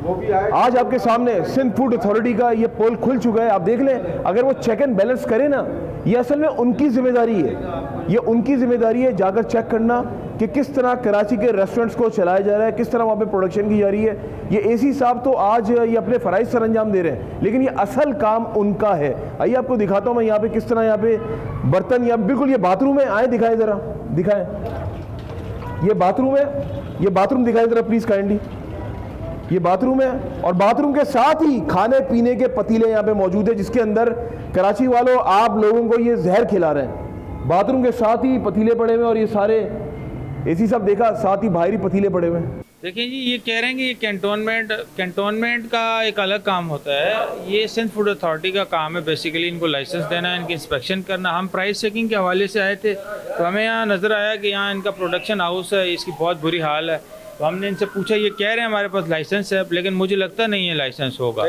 आज आपके सामने सिंध फूड अथॉरिटी का ये पोल खुल चुका है, आप देख लें। अगर वो चेक एंड बैलेंस करे ना, ये असल में उनकी जिम्मेदारी है, ये उनकी जिम्मेदारी है जाकर चेक करना कि किस तरह कराची के रेस्टोरेंट्स को चलाया जा रहा है, किस तरह वहाँ पे प्रोडक्शन की जा रही है। ये एसी साहब तो आज ये अपने फ़राइज़ सर अंजाम दे रहे हैं, लेकिन ये असल काम उनका है। आइए आपको दिखाता हूँ मैं यहाँ पे किस तरह यहाँ पे बर्तन, या बिल्कुल ये बाथरूम है, आए दिखाएं ज़रा, दिखाएं। ये बाथरूम है, ये बाथरूम दिखाएं ज़रा प्लीज़ काइंडली। ये बाथरूम है और बाथरूम के साथ ही खाने पीने के पतीले यहाँ पे मौजूद है, जिसके अंदर कराची वालों आप लोगों को ये जहर खिला रहे हैं। बाथरूम के साथ ही पतीले पड़े हुए और ये सारे एसी सब देखा, साथ ही बाहरी पतीले पड़े हुए हैं। देखिए जी, ये कह रहे हैं कि ये कैंटोनमेंट का एक अलग काम होता है। ये सिंध फूड अथॉरिटी का काम है बेसिकली इनको लाइसेंस देना, इनकी इंस्पेक्शन करना। हम प्राइस चेकिंग के हवाले से आए थे तो हमें यहाँ नज़र आया कि यहाँ इनका प्रोडक्शन हाउस है, इसकी बहुत बुरी हाल है। तो हमने इनसे पूछा, ये कह रहे हैं हमारे पास लाइसेंस है, लेकिन मुझे लगता नहीं है लाइसेंस होगा।